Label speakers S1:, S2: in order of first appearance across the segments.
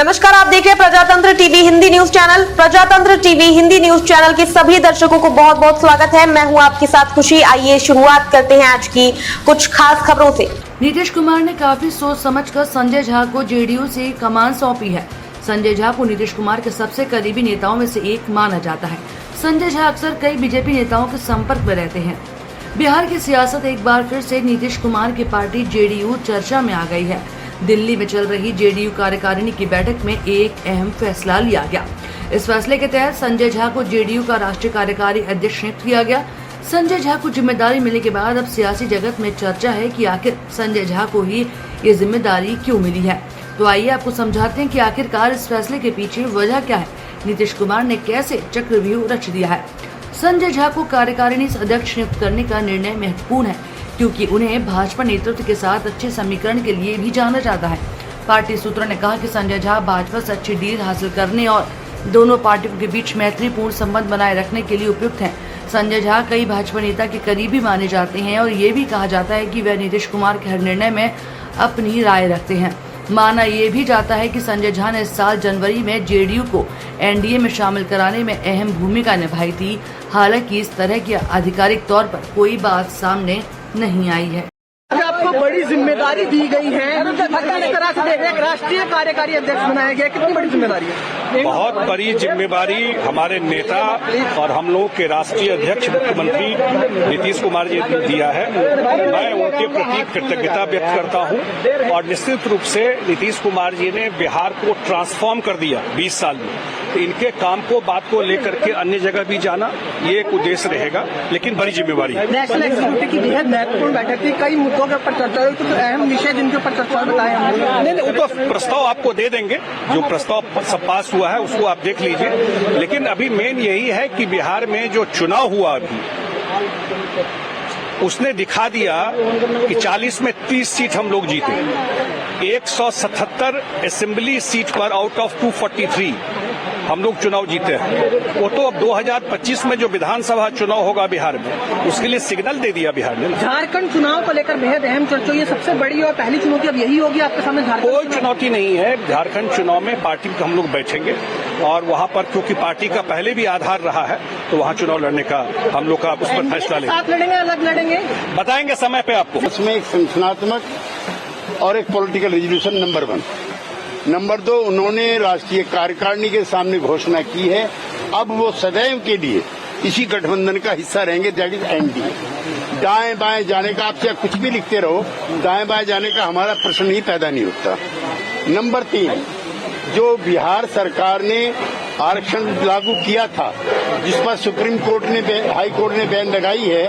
S1: नमस्कार, आप देख रहे हैं प्रजातंत्र टीवी हिंदी न्यूज चैनल। प्रजातंत्र टीवी हिंदी न्यूज चैनल के सभी दर्शकों को बहुत बहुत स्वागत है। मैं हूं आपके साथ खुशी। आइए शुरुआत करते हैं आज की कुछ खास खबरों से।
S2: नीतीश कुमार ने काफी सोच समझकर संजय झा को जेडीयू से कमान सौंपी है। संजय झा को नीतीश कुमार के सबसे करीबी नेताओं में से एक माना जाता है। संजय झा अक्सर कई बीजेपी नेताओं के संपर्क में रहते हैं। बिहार की सियासत एक बार फिर से नीतीश कुमार की पार्टी जेडीयू चर्चा में आ गई है। दिल्ली में चल रही जेडीयू कार्यकारिणी की बैठक में एक अहम फैसला लिया गया। इस फैसले के तहत संजय झा को जेडीयू का राष्ट्रीय कार्यकारी अध्यक्ष नियुक्त किया गया। संजय झा को जिम्मेदारी मिलने के बाद अब सियासी जगत में चर्चा है कि आखिर संजय झा को ही ये जिम्मेदारी क्यों मिली है। तो आइए आपको समझाते हैं कि आखिरकार इस फैसले के पीछे वजह क्या है, नीतीश कुमार ने कैसे चक्रव्यूह रच दिया है। संजय झा को कार्यकारिणी अध्यक्ष नियुक्त करने का निर्णय महत्वपूर्ण है क्योंकि उन्हें भाजपा नेतृत्व के साथ अच्छे समीकरण के लिए भी जाना जाता है। पार्टी सूत्रों ने कहा कि संजय झा भाजपा से अच्छी डील हासिल करने और दोनों पार्टियों के बीच मैत्रीपूर्ण संबंध बनाए रखने के लिए उपयुक्त हैं। संजय झा कई भाजपा नेता के करीबी माने जाते हैं और ये भी कहा जाता है कि वह नीतीश कुमार के हर निर्णय में अपनी राय रखते हैं। माना ये भी जाता है कि संजय झा ने इस साल जनवरी में जेडीयू को एनडीए में शामिल कराने में अहम भूमिका निभाई थी। हालांकि इस तरह की आधिकारिक तौर पर कोई बात सामने नहीं आई है।
S3: आपको बड़ी जिम्मेदारी दी गई है, किस तरह से देख रहे हैं? राष्ट्रीय कार्यकारी अध्यक्ष बनाया गया, कितनी बड़ी जिम्मेदारी है?
S4: बहुत बड़ी जिम्मेदारी हमारे नेता और हम लोग के राष्ट्रीय अध्यक्ष मुख्यमंत्री नीतीश कुमार जी ने दिया है। मैं उनके प्रति कृतज्ञता व्यक्त करता हूं और निश्चित रूप से नीतीश कुमार जी ने बिहार को ट्रांसफॉर्म कर दिया 20 साल में। तो इनके काम को बात को लेकर के अन्य जगह भी जाना ये एक उद्देश्य रहेगा, लेकिन बड़ी जिम्मेवारी है।
S3: नेशनल एग्जीक्यूटिव की बेहद महत्वपूर्ण बैठक थी, कई मुद्दों के ऊपर चर्चा हुई, कुछ अहम विषय जिनके ऊपर चर्चा बताए
S4: नहीं, वो तो प्रस्ताव आपको दे देंगे। जो प्रस्ताव सब पास हुआ है उसको आप देख लीजिए। लेकिन अभी मेन यही है कि बिहार में जो चुनाव हुआ अभी उसने दिखा दिया कि 40 में 30 सीट हम लोग जीते। 177 असेंबली सीट पर आउट ऑफ 243 हम लोग चुनाव जीते हैं। वो तो अब 2025 में जो विधानसभा चुनाव होगा बिहार में, उसके लिए सिग्नल दे दिया बिहार ने।
S3: झारखंड चुनाव को लेकर बेहद अहम चर्चा, ये सबसे बड़ी और पहली चुनौती अब यही होगी आपके सामने। झारखंड
S4: कोई चुनौती नहीं है। झारखंड चुनाव में पार्टी हम लोग बैठेंगे और वहां पर क्योंकि पार्टी का पहले भी आधार रहा है तो वहां चुनाव लड़ने का हम लोग का उस पर फैसला लेंगे।
S3: साथ लड़ेंगे, अलग लड़ेंगे,
S4: बताएंगे समय पे आपको।
S5: इसमें एक संगठनात्मक और एक पॉलिटिकल रेजोल्यूशन नंबर 1। नंबर 2, उन्होंने राष्ट्रीय कार्यकारिणी के सामने घोषणा की है अब वो सदैव के लिए इसी गठबंधन का हिस्सा रहेंगे, दैट इज एनडीए। दाएं बाएं जाने का, आप चाहे कुछ भी लिखते रहो, दाएं बाएं जाने का हमारा प्रश्न ही पैदा नहीं होता। नंबर 3, जो बिहार सरकार ने आरक्षण लागू किया था जिस पर सुप्रीम कोर्ट ने हाई कोर्ट ने बैन लगाई है,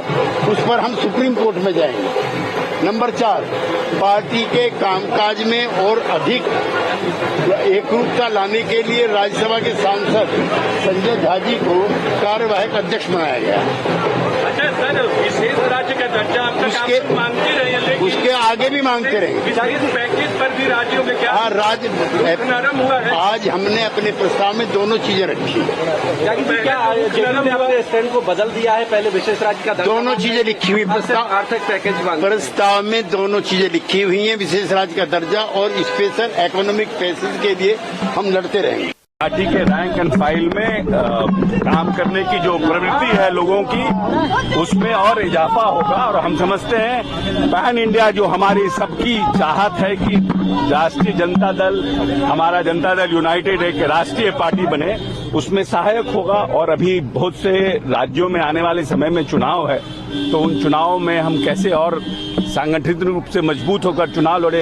S5: उस पर हम सुप्रीम कोर्ट में जाएंगे। नंबर 4, पार्टी के कामकाज में और अधिक एकरूपता लाने के लिए राज्यसभा के सांसद संजय झा जी को कार्यवाहक अध्यक्ष बनाया गया।
S6: अच्छा सर, विशेष राज्य का दर्जा आपका मांगते रहे,
S5: उसके आगे भी मांगते रहेंगे।
S6: विशेष पैकेज पर भी राज्यों में क्या
S5: राज्य
S6: नरम हुआ है?
S5: आज हमने अपने प्रस्ताव में दोनों चीजें रखी।
S6: क्या स्टैंड को बदल दिया है? पहले विशेष राज्य का दर्जा,
S5: दोनों चीजें लिखी हुई
S6: आर्थिक पैकेज
S5: प्रस्ताव में दोनों चीजें लिखी हुई हैं, विशेष राज्य का दर्जा और स्पेशल इकोनॉमिक पैसेज के लिए हम लड़ते रहेंगे।
S4: पार्टी के रैंक एंड फाइल में काम करने की जो प्रवृत्ति है लोगों की, उसमें और इजाफा होगा। और हम समझते हैं पैन इंडिया जो हमारी सबकी चाहत है कि राष्ट्रीय जनता दल, हमारा जनता दल यूनाइटेड एक राष्ट्रीय पार्टी बने, उसमें सहायक होगा। और अभी बहुत से राज्यों में आने वाले समय में चुनाव है, तो उन चुनाव में हम कैसे और संगठित रूप से मजबूत होकर चुनाव लड़े,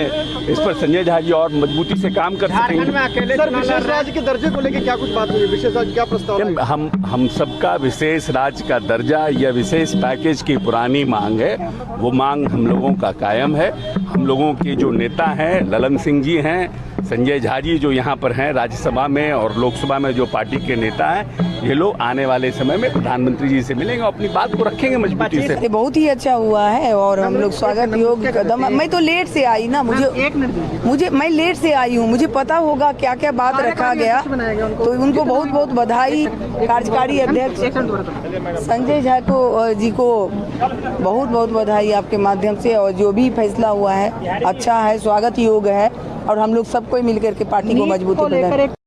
S4: इस पर संजय झा जी और मजबूती से काम कर सकेंगे।
S3: सर, विशेष राज्य के दर्जे को लेकर क्या कुछ बात हुई? विशेष राज्य क्या प्रस्ताव है?
S4: हम सबका विशेष राज्य का दर्जा या विशेष पैकेज की पुरानी मांग है, वो मांग हम लोगों का कायम है। हम लोगों के जो नेता हैं, ललन सिंह जी हैं, संजय झा जी जो यहाँ पर हैं राज्यसभा में और लोकसभा में जो पार्टी के नेता हैं, ये लोग आने वाले समय में प्रधानमंत्री जी से मिलेंगे और अपनी बात को रखेंगे मजबूती से।
S7: बहुत ही अच्छा हुआ है और हम लोग स्वागत योग्य कदम। मैं तो लेट से आई ना, मैं लेट से आई हूँ, मुझे पता होगा क्या क्या बात रखा गया, तो उनको बहुत बहुत बधाई। कार्यकारी अध्यक्ष संजय झा जी को बहुत बहुत बधाई आपके माध्यम से। और जो भी फैसला हुआ है अच्छा है, स्वागत योग्य है और हम लोग सबको मिलकर के पार्टी को मजबूती प्रदान